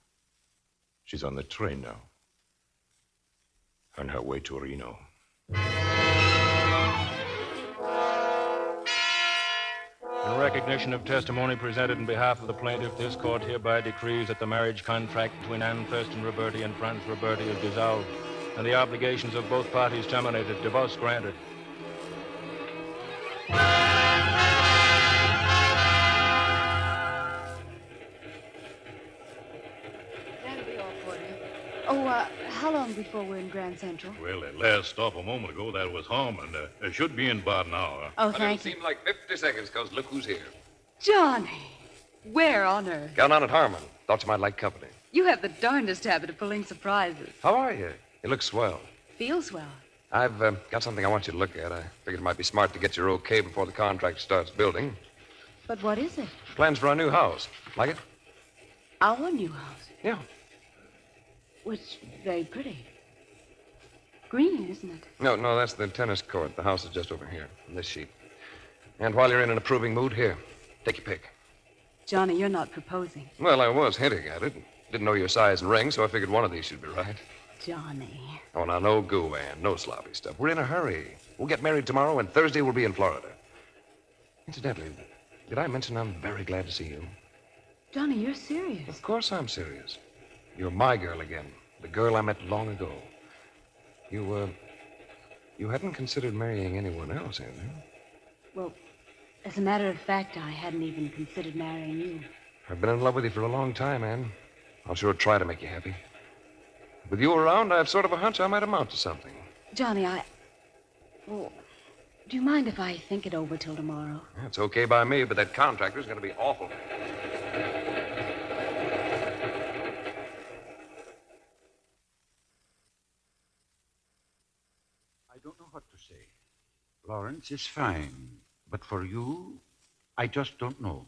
She's on the train now. On her way to Reno. In recognition of testimony presented in behalf of the plaintiff, this court hereby decrees that the marriage contract between Anne Thurston Roberti and Franz Roberti is dissolved, and the obligations of both parties terminated. Divorce granted. That'll be all, Porter. Oh, how long before we're in Grand Central? Well, that last stop a moment ago, that was Harmon. It should be in about an hour. Oh, But thank it'll you. seem like 50 seconds, because look who's here. Johnny, where on earth? Got on at Harmon. Thought you might like company. You have the darndest habit of pulling surprises. How are you? You look swell. Feels well. I've got something I want you to look at. I figured it might be smart to get your okay before the contract starts building. But what is it? Plans for our new house. Like it? Our new house. Yeah. Which very pretty. Green, isn't it? No, that's the tennis court. The house is just over here, on this sheet. And while you're in an approving mood, here, take your pick. Johnny, you're not proposing. Well, I was hinting at it. Didn't know your size and ring, so I figured one of these should be right. Johnny. Oh, now, no goo, Ann. No sloppy stuff. We're in a hurry. We'll get married tomorrow, and Thursday we'll be in Florida. Incidentally, did I mention I'm very glad to see you? Johnny, you're serious. Of course I'm serious. You're my girl again. The girl I met long ago. You hadn't considered marrying anyone else, had you? Well, as a matter of fact, I hadn't even considered marrying you. I've been in love with you for a long time, Ann. I'll sure try to make you happy. With you around, I have sort of a hunch I might amount to something. Johnny, Well, do you mind if I think it over till tomorrow? It's okay by me, but that contractor's going to be awful. I don't know what to say. Lawrence is fine, but for you, I just don't know.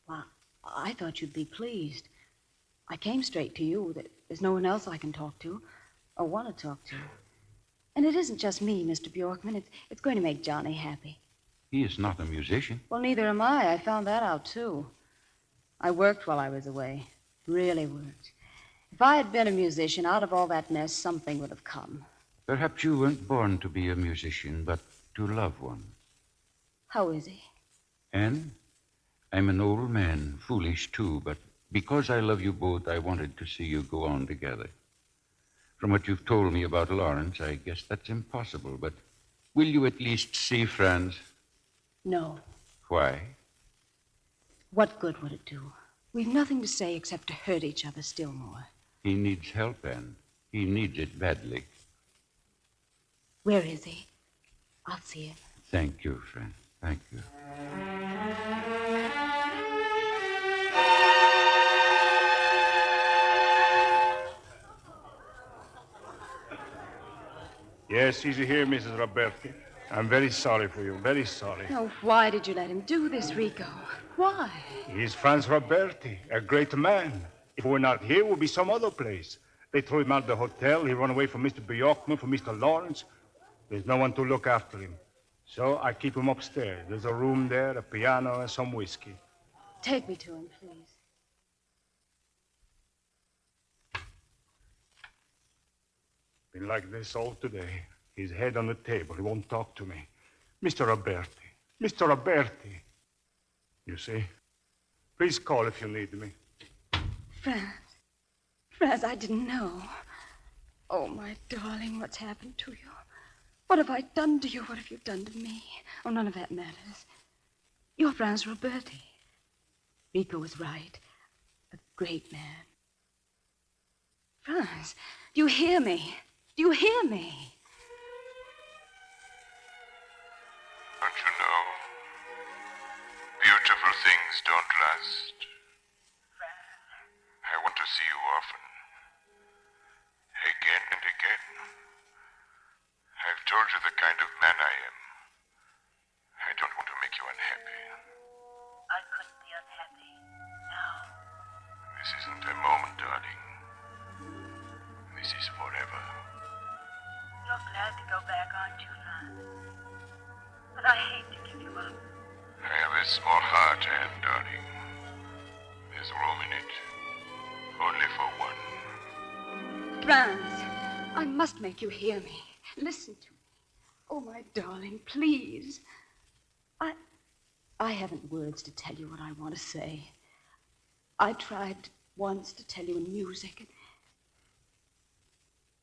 Well, I thought you'd be pleased. I came straight to you. There's no one else I can talk to or want to talk to. And it isn't just me, Mr. Bjorkman. It's going to make Johnny happy. He is not a musician. Well, neither am I. I found that out, too. I worked while I was away. Really worked. If I had been a musician, out of all that mess, something would have come. Perhaps you weren't born to be a musician, but to love one. How is he? And I'm an old man, foolish too, but because I love you both, I wanted to see you go on together. From what you've told me about Lawrence, I guess that's impossible, but will you at least see Franz? No. Why? What good would it do? We've nothing to say except to hurt each other still more. He needs help, Anne. He needs it badly. Where is he? I'll see him. Thank you, friend. Thank you. Yes, easy here, Mrs. Roberti. I'm very sorry for you, very sorry. Oh, why did you let him do this, Rico? Why? He's Franz Roberti, a great man. If we're not here, we'll be some other place. They threw him out of the hotel. He ran away from Mr. Bjorkman, from Mr. Lawrence. There's no one to look after him. So I keep him upstairs. There's a room there, a piano, and some whiskey. Take me to him, please. Been like this all today. His head on the table. He won't talk to me. Mr. Roberti. Mr. Roberti. You see? Please call if you need me. Franz, I didn't know. Oh, my darling, what's happened to you? What have I done to you? What have you done to me? Oh, none of that matters. You're Franz Roberti. Rico was right. A great man. Franz, do you hear me? Do you hear me? Don't you know? Beautiful things don't last. I want to see you often. Again and again. I've told you the kind of man I am. I don't want to make you unhappy. I couldn't be unhappy. No. This isn't a moment, darling. This is forever. You're glad to go back, aren't you, Franz? But I hate to give you up. I have a small heart, Anne, darling. There's room in it. Only for one. Franz, I must make you hear me. Listen to me. Oh, my darling, please. I haven't words to tell you what I want to say. I tried once to tell you in music.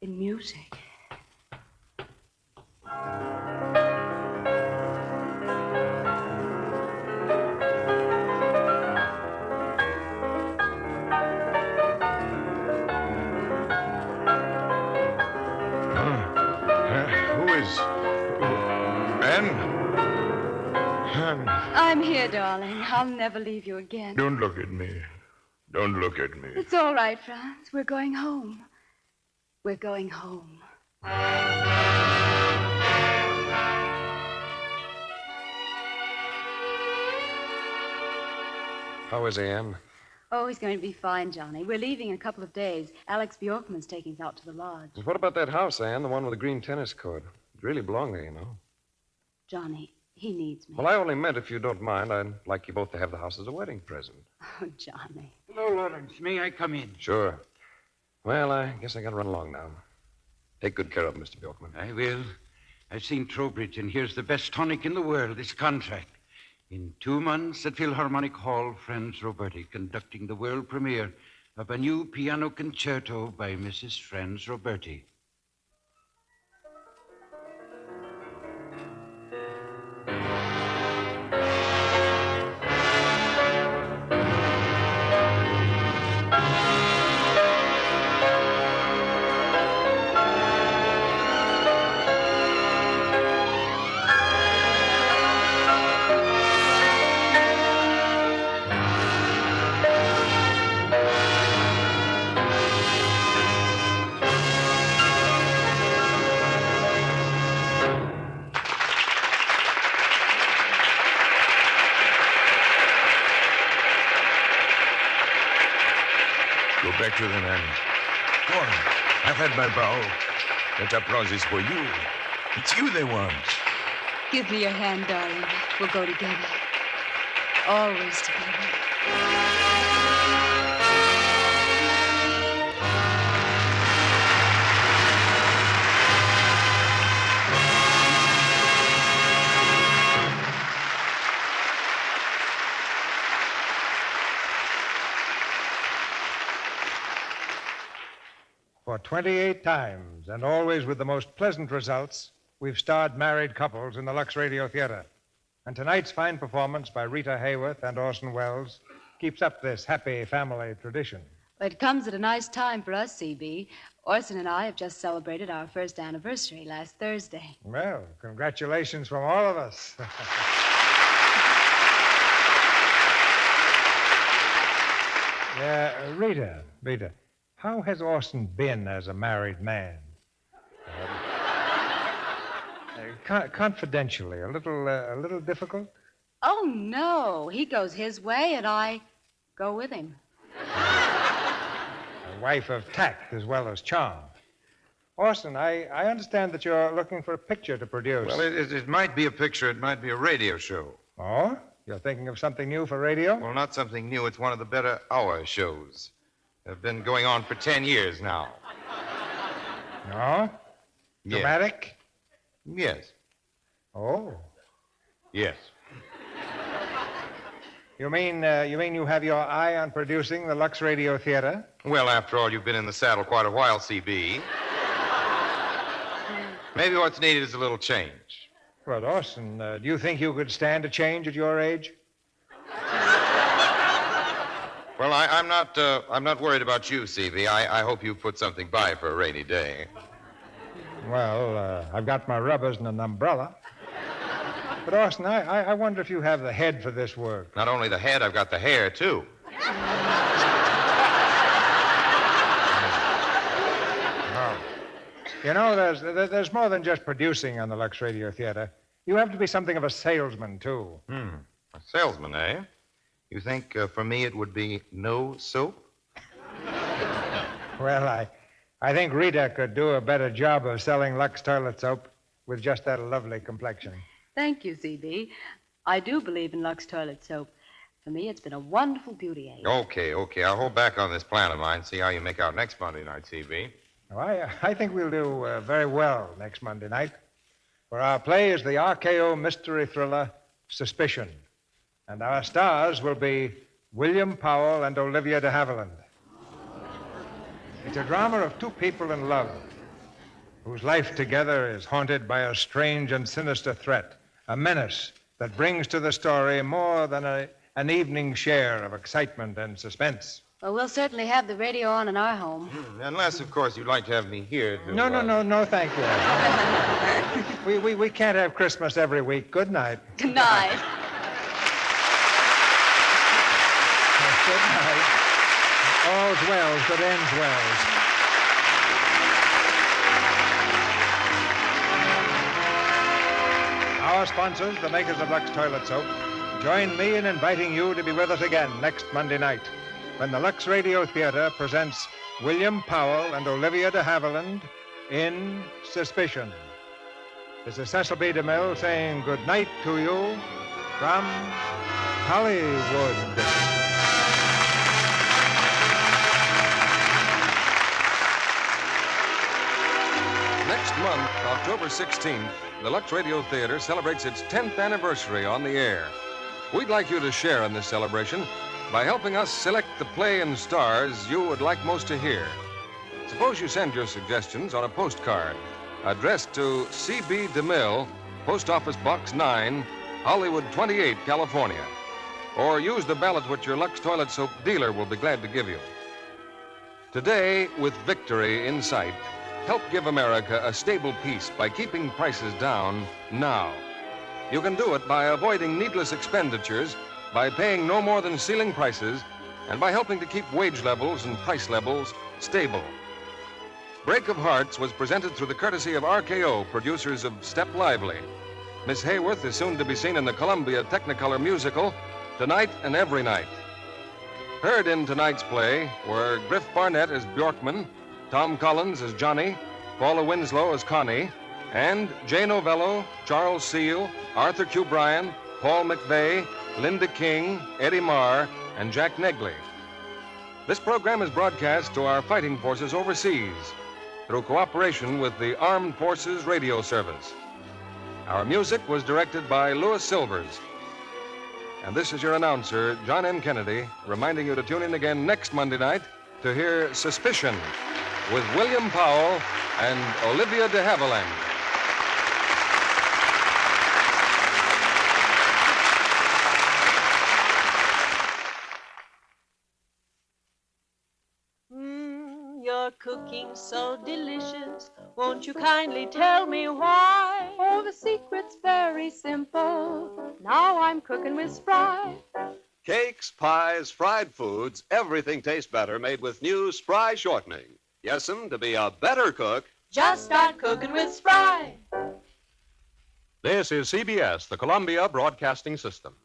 In music. I'm here, darling. I'll never leave you again. Don't look at me. Don't look at me. It's all right, Franz. We're going home. We're going home. How is Anne? Oh, he's going to be fine, Johnny. We're leaving in a couple of days. Alex Bjorkman's taking us out to the lodge. What about that house, Anne? The one with the green tennis court. It really belonged there, you know. Johnny, he needs me. Well, I only meant, if you don't mind, I'd like you both to have the house as a wedding present. Oh, Johnny. Hello, Lawrence. May I come in? Sure. Well, I guess I gotta run along now. Take good care of him, Mr. Bjorkman. I will. I've seen Trowbridge, and here's the best tonic in the world, this contract. In 2 months at Philharmonic Hall, Franz Roberti conducting the world premiere of a new piano concerto by Mrs. Franz Roberti. Go back to the man. Go on. I've had my bow. That applause is for you. It's you they want. Give me your hand, darling. We'll go together. Always together. For 28 times, and always with the most pleasant results, we've starred married couples in the Lux Radio Theater. And tonight's fine performance by Rita Hayworth and Orson Welles keeps up this happy family tradition. Well, it comes at a nice time for us, C.B. Orson and I have just celebrated our first anniversary last Thursday. Well, congratulations from all of us. Rita, how has Orson been as a married man? Confidentially, a little difficult? Oh, no. He goes his way, and I go with him. A wife of tact as well as charm. Orson, I understand that you're looking for a picture to produce. Well, it might be a picture. It might be a radio show. Oh? You're thinking of something new for radio? Well, not something new. It's one of the better hour shows. They've been going on for 10 years now. No? Yes. Dramatic? Yes. Oh. Yes. You mean you have your eye on producing the Lux Radio Theater? Well, after all, you've been in the saddle quite a while, C.B. Maybe what's needed is a little change. Well, Orson, do you think you could stand a change at your age? Well, I'm not worried about you, C.V. I hope you put something by for a rainy day. Well, I've got my rubbers and an umbrella. But, Orson, I wonder if you have the head for this work. Not only the head, I've got the hair, too. You know, there's more than just producing on the Lux Radio Theater. You have to be something of a salesman, too. A salesman, eh? You think for me it would be no soap? Well, I think Rita could do a better job of selling Lux toilet soap with just that lovely complexion. Thank you, C.B. I do believe in Lux toilet soap. For me, it's been a wonderful beauty aid. Okay. I'll hold back on this plan of mine, see how you make out next Monday night, C.B. Well, I think we'll do very well next Monday night. For our play is the RKO mystery thriller, Suspicion. And our stars will be William Powell and Olivia de Havilland. It's a drama of two people in love whose life together is haunted by a strange and sinister threat, a menace that brings to the story more than an evening share of excitement and suspense. Well, we'll certainly have the radio on in our home. Unless, of course, you'd like to have me here to... No, thank you. we can't have Christmas every week. Good night. Good night. Good night. All's well that ends well. Our sponsors, the makers of Lux Toilet Soap, join me in inviting you to be with us again next Monday night when the Lux Radio Theater presents William Powell and Olivia de Havilland in Suspicion. This is Cecil B. DeMille saying good night to you from Hollywood. Next month, October 16th, the Lux Radio Theater celebrates its 10th anniversary on the air. We'd like you to share in this celebration by helping us select the play and stars you would like most to hear. Suppose you send your suggestions on a postcard addressed to C.B. DeMille, Post Office Box 9, Hollywood 28, California. Or use the ballot which your Lux Toilet Soap dealer will be glad to give you. Today, with victory in sight, help give America a stable peace by keeping prices down now. You can do it by avoiding needless expenditures, by paying no more than ceiling prices, and by helping to keep wage levels and price levels stable. Break of Hearts was presented through the courtesy of RKO, producers of Step Lively. Miss Hayworth is soon to be seen in the Columbia Technicolor musical, Tonight and Every Night. Heard in tonight's play were Griff Barnett as Bjorkman, Tom Collins as Johnny, Paula Winslow as Connie, and Jay Novello, Charles Seal, Arthur Q. Bryan, Paul McVeigh, Linda King, Eddie Marr, and Jack Negley. This program is broadcast to our fighting forces overseas through cooperation with the Armed Forces Radio Service. Our music was directed by Louis Silvers. And this is your announcer, John M. Kennedy, reminding you to tune in again next Monday night to hear Suspicion with William Powell and Olivia de Havilland. Your cooking's so delicious. Won't you kindly tell me why? Oh, the secret's very simple. Now I'm cooking with Spry. Cakes, pies, fried foods, everything tastes better made with new Spry shortening. Yes'm, to be a better cook, Just start cooking with Spry. This is CBS, the Columbia Broadcasting System.